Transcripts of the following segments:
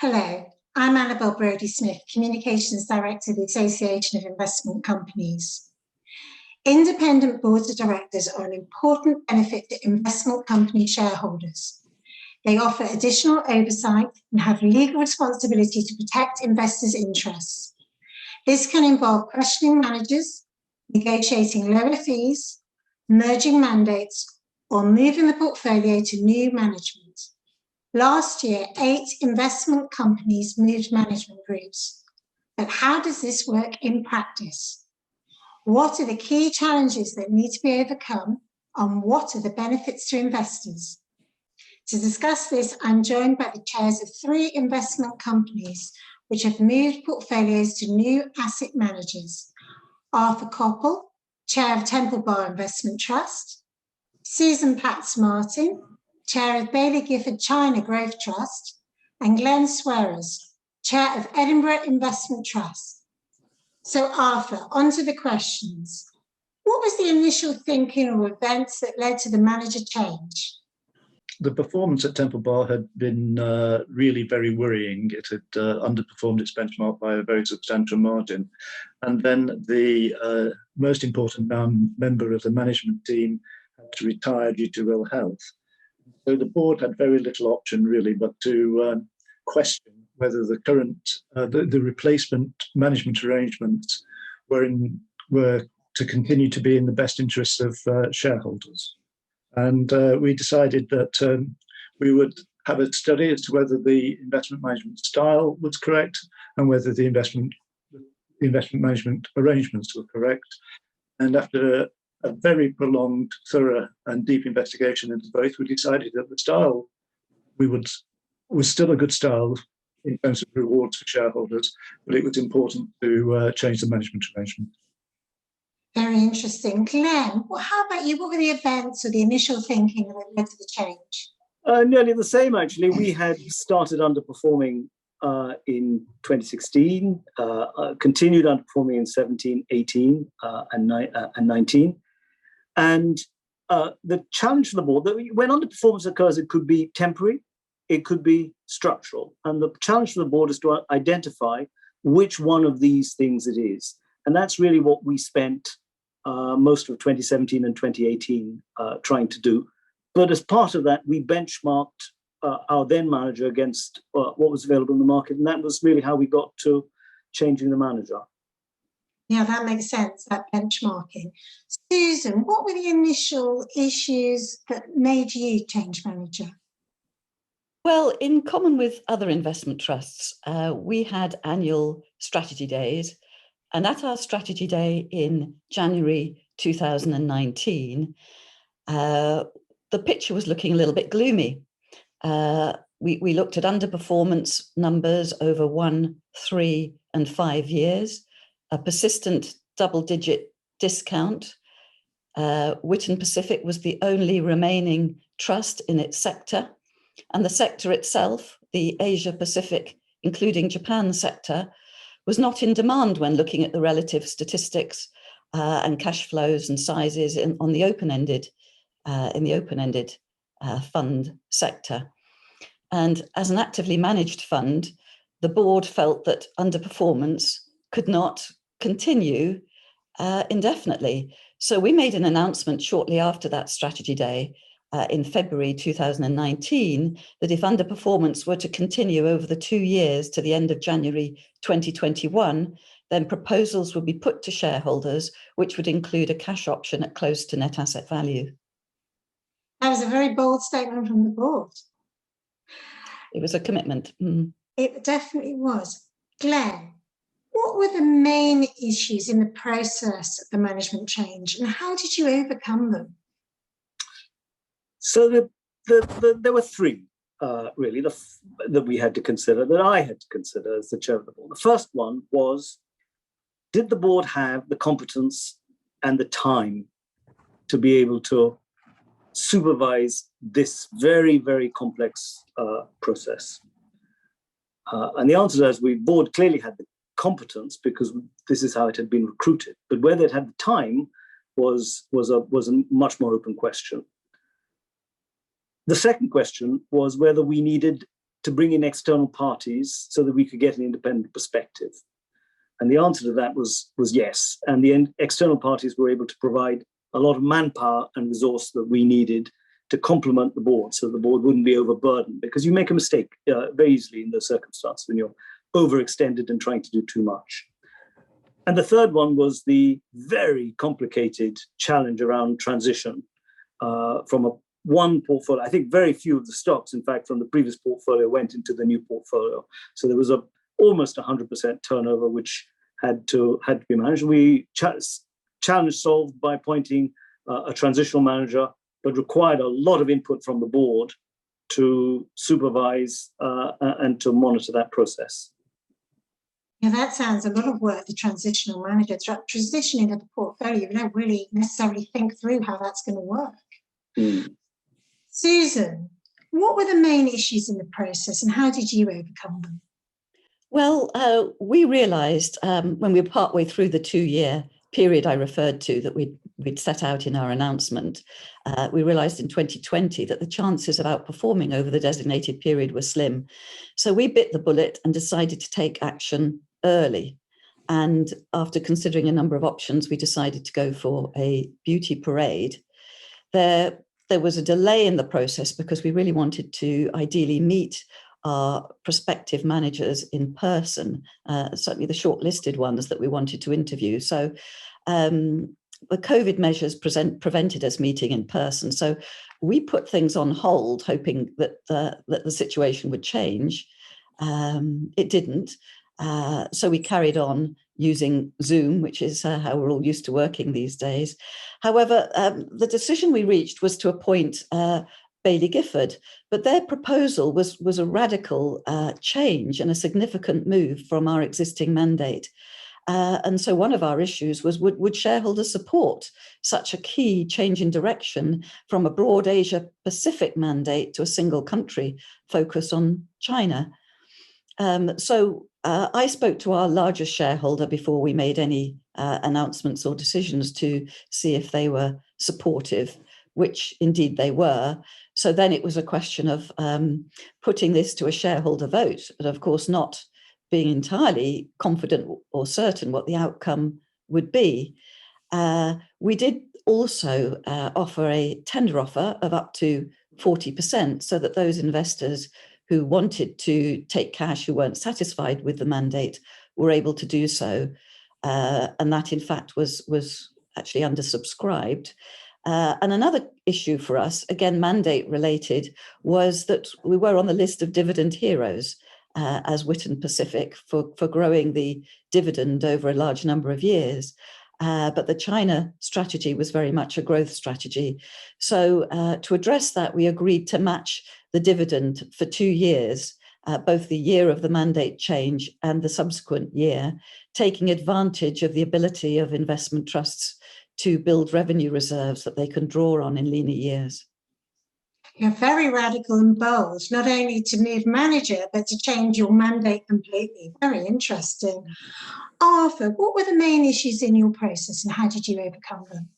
Hello, I'm Annabel Brodie-Smith, Communications Director of the Association of Investment Companies. Independent boards of directors are an important benefit to investment company shareholders. They offer additional oversight and have legal responsibility to protect investors' interests. This can involve questioning managers, negotiating lower fees, merging mandates, or moving the portfolio to new management. Last year, 8 investment companies moved management groups. But how does this work in practice? What are the key challenges that need to be overcome, and what are the benefits to investors? To discuss this, I'm joined by the chairs of 3 investment companies which have moved portfolios to new asset managers. Arthur Copple, Chair of Temple Bar Investment Trust, Susan Platts-Martin, Chair of Baillie Gifford China Growth Trust, and Glen Suarez, Chair of Edinburgh Investment Trust. So Arthur, on to the questions. What was the initial thinking or events that led to the manager change? The performance at Temple Bar had been really very worrying. It had underperformed its benchmark by a very substantial margin. And then the most important member of the management team had to retire due to ill health. So the board had very little option really but to question whether the current, the replacement management arrangements were to continue to be in the best interests of shareholders. And we decided that we would have a study as to whether the investment management style was correct and whether the investment management arrangements were correct. And after a very prolonged, thorough and deep investigation into both, we decided that the style was still a good style in terms of rewards for shareholders, but it was important to change the management arrangement. Very interesting. Glenn, how about you? What were the events or the initial thinking that led to the change? Nearly the same, actually. We had started underperforming in 2016, continued underperforming in 17, 18, and 19. And the challenge for the board, that when underperformance occurs, it could be temporary, it could be structural. And the challenge for the board is to identify which one of these things it is. And that's really what we spent most of 2017 and 2018 trying to do. But as part of that, we benchmarked our then manager against what was available in the market. And that was really how we got to changing the manager. Yeah, that makes sense, that benchmarking. Susan, what were the initial issues that made you change manager? Well, in common with other investment trusts, we had annual strategy days. And at our strategy day in January 2019, the picture was looking a little bit gloomy. We looked at underperformance numbers over 1, 3, and 5 years, a persistent double-digit discount. Witten Pacific was the only remaining trust in its sector, and the sector itself, the Asia Pacific, including Japan sector, was not in demand when looking at the relative statistics and cash flows and sizes on the open-ended fund sector. And as an actively managed fund, the board felt that underperformance could not continue indefinitely. So we made an announcement shortly after that strategy day in February 2019 that if underperformance were to continue over the 2 years to the end of January 2021, then proposals would be put to shareholders, which would include a cash option at close to net asset value. That was a very bold statement from the board. It was a commitment. It definitely was. Glenn, what were the main issues in the process of the management change, and how did you overcome them? So there were 3, really, that we had to consider, that I had to consider as the chair of the board. The first one was, did the board have the competence and the time to be able to supervise this very, very complex process? And the answer is the board clearly had the competence because this is how it had been recruited. But whether it had the time was a much more open question. The second question was whether we needed to bring in external parties so that we could get an independent perspective? And the answer to that was yes. And the external parties were able to provide a lot of manpower and resource that we needed to complement the board, so the board wouldn't be overburdened, because you make a mistake very easily in those circumstances when you're overextended and trying to do too much. And the third one was the very complicated challenge around transition from one portfolio. I think very few of the stocks, in fact, from the previous portfolio went into the new portfolio. So there was almost 100% turnover, which had to be managed. We challenge solved by appointing a transitional manager, but required a lot of input from the board to supervise and to monitor that process. Yeah, that sounds a lot of work, the transitional manager. Transitioning of the portfolio, you don't really necessarily think through how that's going to work. Mm. Susan, what were the main issues in the process and how did you overcome them? Well, we realised when we were partway through the 2-year period I referred to that we'd set out in our announcement, we realised in 2020 that the chances of outperforming over the designated period were slim. So we bit the bullet and decided to take action early. And after considering a number of options, we decided to go for a beauty parade. There was a delay in the process because we really wanted to ideally meet our prospective managers in person, certainly the shortlisted ones that we wanted to interview. So the COVID measures prevented us meeting in person. So we put things on hold, hoping that the situation would change. It didn't. So we carried on using Zoom, which is how we're all used to working these days. However, the decision we reached was to appoint Baillie Gifford, but their proposal was a radical change and a significant move from our existing mandate. And so one of our issues was, would shareholders support such a key change in direction from a broad Asia-Pacific mandate to a single country focus on China? So I spoke to our largest shareholder before we made any announcements or decisions to see if they were supportive, which indeed they were. So then it was a question of putting this to a shareholder vote, but of course not being entirely confident or certain what the outcome would be. We did also offer a tender offer of up to 40% so that those investors who wanted to take cash, who weren't satisfied with the mandate, were able to do so. And that, in fact, was actually undersubscribed. And another issue for us, again, mandate related, was that we were on the list of dividend heroes as Witten Pacific for growing the dividend over a large number of years. But the China strategy was very much a growth strategy. So to address that, we agreed to match the dividend for 2 years, both the year of the mandate change and the subsequent year, taking advantage of the ability of investment trusts to build revenue reserves that they can draw on in leaner years. You're very radical and bold, not only to move manager, but to change your mandate completely. Very interesting. Arthur, what were the main issues in your process and how did you overcome them?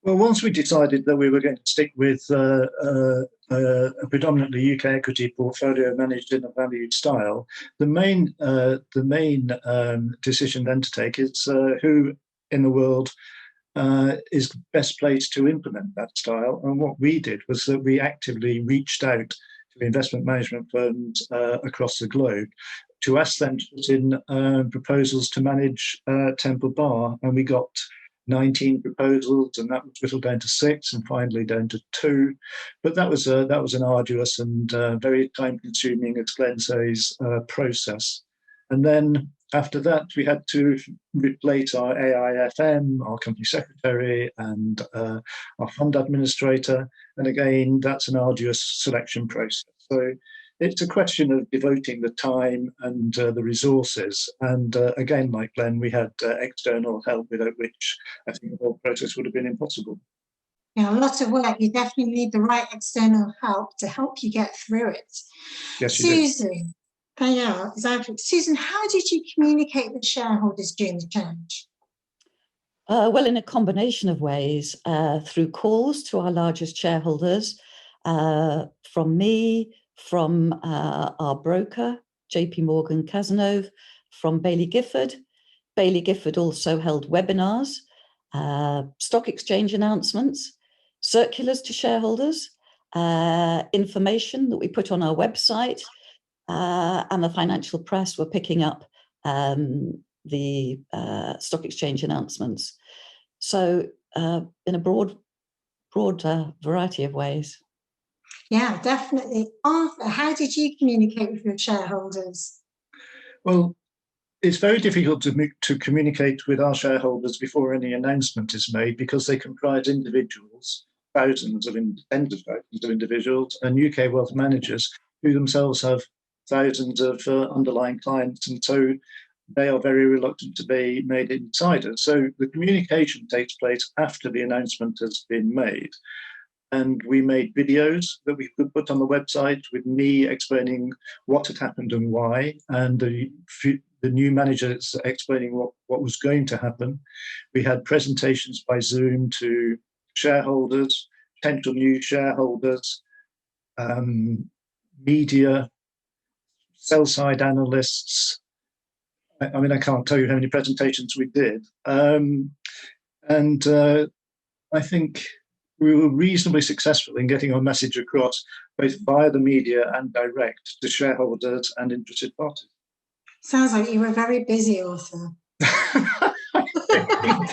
Well, once we decided that we were going to stick with a predominantly UK equity portfolio managed in a valued style, the main decision then to take is who in the world is best placed to implement that style. And what we did was that we actively reached out to investment management firms across the globe to ask them to put in proposals to manage Temple Bar, and we got 19 proposals, and that was whittled down to 6 and finally down to 2. But that was an arduous and very time-consuming, as Glen says, process. And then after that, we had to replace our AIFM, our company secretary, and our fund administrator. And again, that's an arduous selection process. So it's a question of devoting the time and the resources. And again, like Glen, we had external help, without which I think the whole process would have been impossible. Yeah, a lot of work. You definitely need the right external help to help you get through it. Yes, you do. Susan, yeah, exactly. Susan, how did you communicate with shareholders during the change? Well, in a combination of ways, through calls to our largest shareholders, from me, from our broker, JP Morgan Cazenove, from Baillie Gifford. Baillie Gifford also held webinars, stock exchange announcements, circulars to shareholders, information that we put on our website, and the financial press were picking up the stock exchange announcements. So in a broad variety of ways. Yeah, definitely. Arthur, how did you communicate with your shareholders? Well, it's very difficult to communicate with our shareholders before any announcement is made, because they comprise individuals, tens of thousands of individuals, and UK wealth managers who themselves have thousands of underlying clients, and so they are very reluctant to be made insiders. So the communication takes place after the announcement has been made. And we made videos that we could put on the website with me explaining what had happened and why, and the new managers explaining what was going to happen. We had presentations by Zoom to shareholders, potential new shareholders, media, sell-side analysts. I mean, I can't tell you how many presentations we did. I think we were reasonably successful in getting our message across, both via the media and direct to shareholders and interested parties. Sounds like you were very busy, Arthur.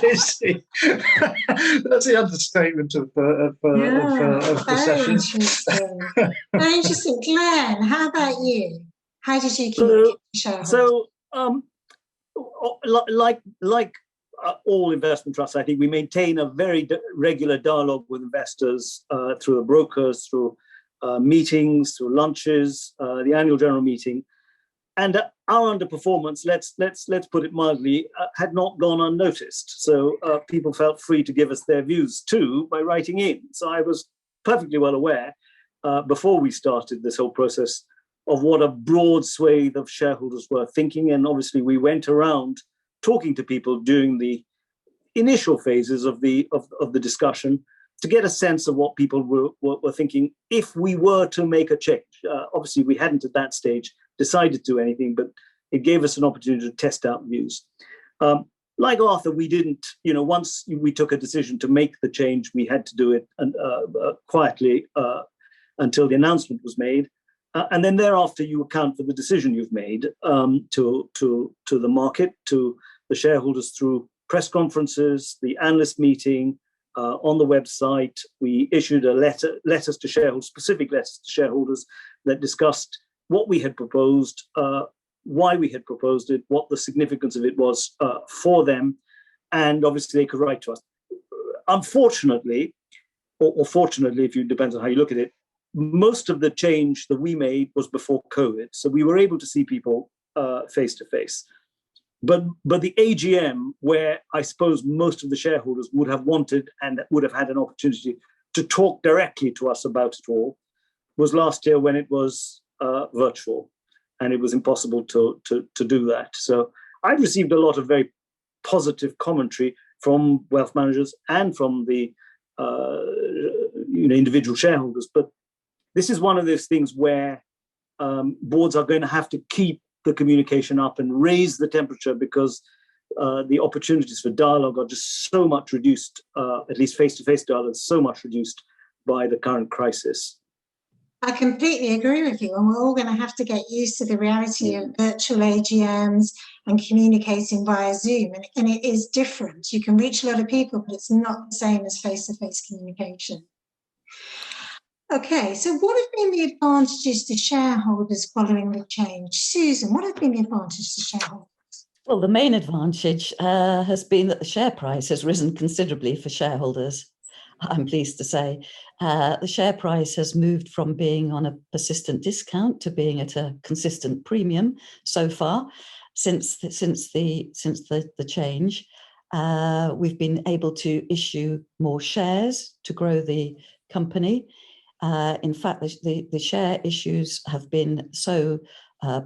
Busy. That's the understatement of the session. Interesting. Very interesting. Glenn, how about you? How did you communicate with shareholders? So, like all investment trusts, I think we maintain a very regular dialogue with investors through the brokers, through meetings, through lunches, the annual general meeting, and our underperformance, let's put it mildly, had not gone unnoticed. So people felt free to give us their views too by writing in. So I was perfectly well aware before we started this whole process of what a broad swathe of shareholders were thinking, and obviously we went around talking to people during the initial phases of the discussion to get a sense of what people were thinking if we were to make a change. Obviously, we hadn't at that stage decided to do anything, but it gave us an opportunity to test out views. Like Arthur, we didn't, once we took a decision to make the change, we had to do it quietly until the announcement was made. And then thereafter, you account for the decision you've made to the market, to the shareholders through press conferences, the analyst meeting, on the website. We issued letters to shareholders, specific letters to shareholders that discussed what we had proposed, why we had proposed it, what the significance of it was for them, and obviously they could write to us. Unfortunately, or fortunately, if it depends on how you look at it, most of the change that we made was before COVID, so we were able to see people face to face. But the AGM, where I suppose most of the shareholders would have wanted and would have had an opportunity to talk directly to us about it all, was last year when it was virtual, and it was impossible to do that. So I've received a lot of very positive commentary from wealth managers and from the individual shareholders. But this is one of those things where boards are going to have to keep the communication up and raise the temperature, because the opportunities for dialogue are just so much reduced, at least face-to-face dialogue is so much reduced by the current crisis. I completely agree with you, and we're all going to have to get used to the reality of virtual AGMs and communicating via Zoom, and it is different. You can reach a lot of people, but it's not the same as face-to-face communication. Okay, so what have been the advantages to shareholders following the change? Susan, what have been the advantages to shareholders? Well, the main advantage has been that the share price has risen considerably for shareholders. I'm pleased to say the share price has moved from being on a persistent discount to being at a consistent premium so far since the change. We've been able to issue more shares to grow the company. In fact, the share issues have been so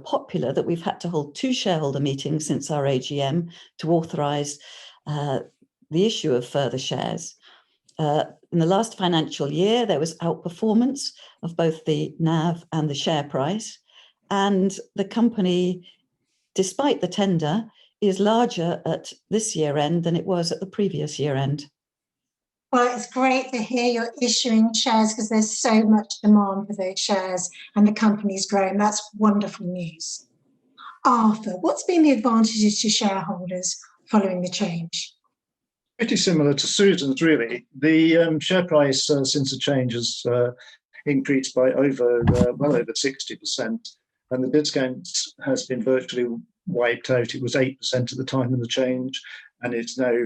popular that we've had to hold 2 shareholder meetings since our AGM to authorise the issue of further shares. in the last financial year, there was outperformance of both the NAV and the share price. And the company, despite the tender, is larger at this year end than it was at the previous year end. Well, it's great to hear you're issuing shares because there's so much demand for those shares and the company's grown. That's wonderful news. Arthur, what's been the advantages to shareholders following the change? Pretty similar to Susan's, really. The share price since the change has increased by well over 60%, and the discount has been virtually wiped out. It was 8% at the time of the change, and it's now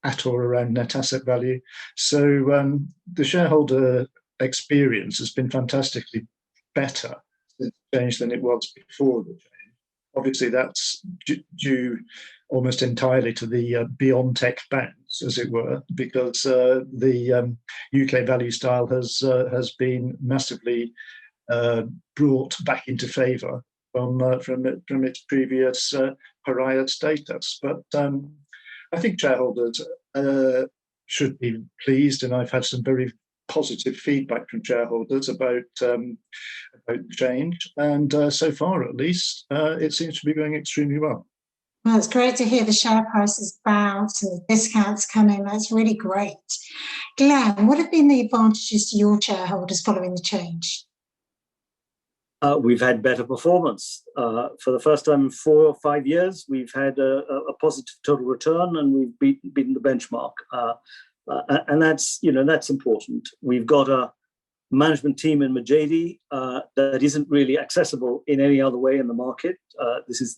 at or around net asset value. So the shareholder experience has been fantastically better since the change than it was before the change. Obviously, that's due almost entirely to the beyond tech bounce, as it were, because the UK value style has been massively brought back into favour from its previous pariah status. But I think shareholders should be pleased, and I've had some very positive feedback from shareholders about change, and so far at least it seems to be going extremely well. Well, it's great to hear the share prices bounce and the discounts coming. That's really great. Glenn, what have been the advantages to your shareholders following the change? We've had better performance. For the first time in 4 or 5 years, we've had a positive total return, and we've beaten the benchmark. And that's important. We've got a management team in Majidi that isn't really accessible in any other way in the market. This is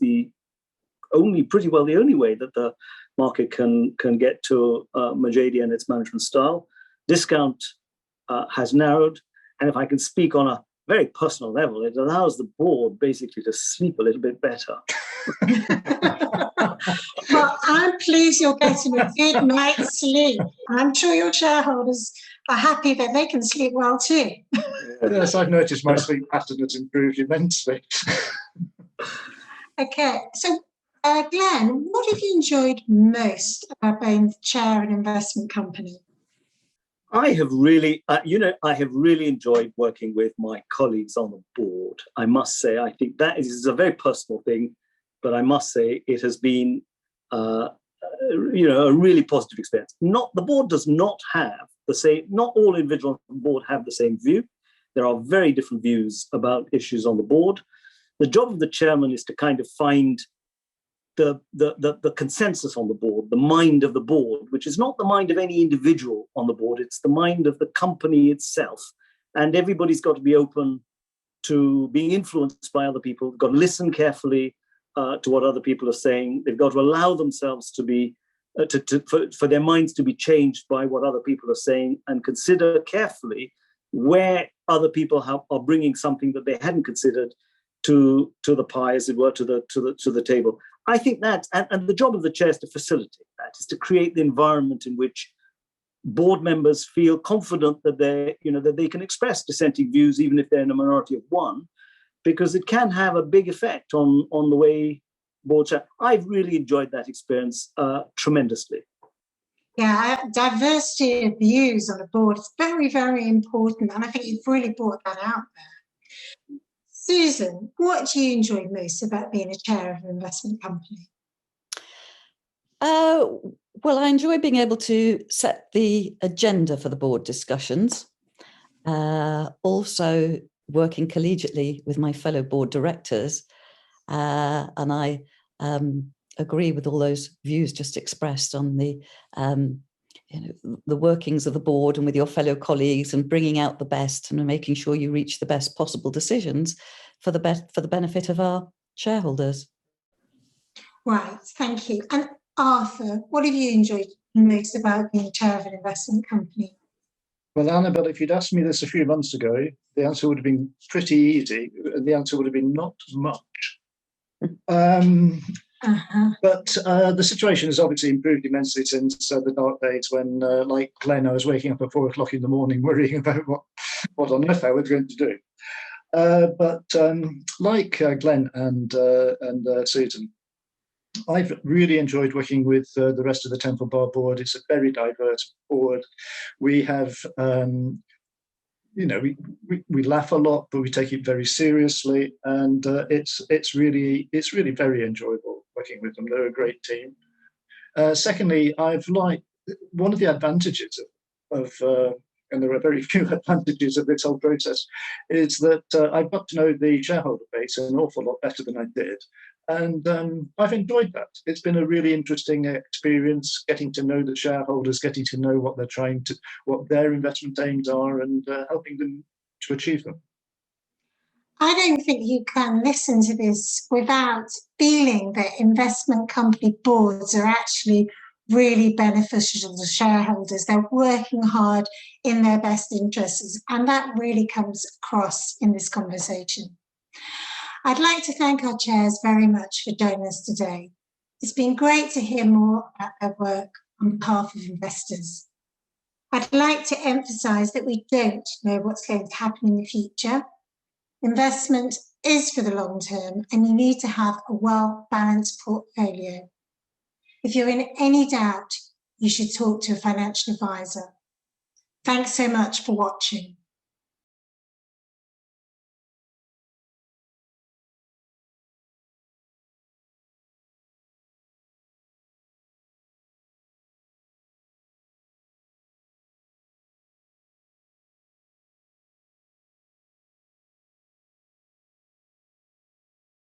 pretty well the only way that the market can get to Majidi and its management style. Discount has narrowed, and if I can speak on a very personal level, it allows the board basically to sleep a little bit better. Well, I'm pleased you're getting a good night's sleep. I'm sure your shareholders are happy that they can sleep well too. Yes, I've noticed my sleep pattern has improved immensely. Okay, so Glenn, what have you enjoyed most about being the chair of an investment company? I have really enjoyed working with my colleagues on the board. I must say, I think that is a very personal thing, but I must say it has been, a really positive experience. The board does not have the same. Not all individuals on the board have the same view. There are very different views about issues on the board. The job of the chairman is to kind of find the consensus on the board, the mind of the board, which is not the mind of any individual on the board, it's the mind of the company itself. And everybody's got to be open to being influenced by other people. They've got to listen carefully to what other people are saying. They've got to allow themselves to be, for their minds to be changed by what other people are saying, and consider carefully where other people are bringing something that they hadn't considered to the pie, as it were, to the table. I think that, and the job of the chair is to facilitate that, is to create the environment in which board members feel confident that they can express dissenting views, even if they're in a minority of one, because it can have a big effect on the way boards are. I've really enjoyed that experience tremendously. Yeah, diversity of views on a board is very, very important, and I think you've really brought that out there. Susan, what do you enjoy most about being a chair of an investment company? Well, I enjoy being able to set the agenda for the board discussions. Also working collegiately with my fellow board directors. And I agree with all those views just expressed on the workings of the board and with your fellow colleagues, and bringing out the best and making sure you reach the best possible decisions for the benefit of our shareholders. Right, thank you. And Arthur, what have you enjoyed most about being chair of an investment company? Well, Annabelle, if you'd asked me this a few months ago, the answer would have been pretty easy. The answer would have been not much. But the situation has obviously improved immensely since the dark days when, like Glenn, I was waking up at 4 o'clock in the morning worrying about what on earth I was going to do. But like Glenn and Susan, I've really enjoyed working with the rest of the Temple Bar board. It's a very diverse board. We have, we laugh a lot, but we take it very seriously, and it's really very enjoyable working with them. They're a great team. Secondly, I've liked one of the advantages of and there are very few advantages of this whole process, is that I've got to know the shareholder base an awful lot better than I did. And I've enjoyed that. It's been a really interesting experience, getting to know the shareholders, getting to know what their investment aims are, and helping them to achieve them. I don't think you can listen to this without feeling that investment company boards are actually really beneficial to shareholders. They're working hard in their best interests, and that really comes across in this conversation. I'd like to thank our chairs very much for joining us today. It's been great to hear more about their work on behalf of investors. I'd like to emphasise that we don't know what's going to happen in the future. Investment is for the long term, and you need to have a well-balanced portfolio. If you're in any doubt, you should talk to a financial advisor. Thanks so much for watching.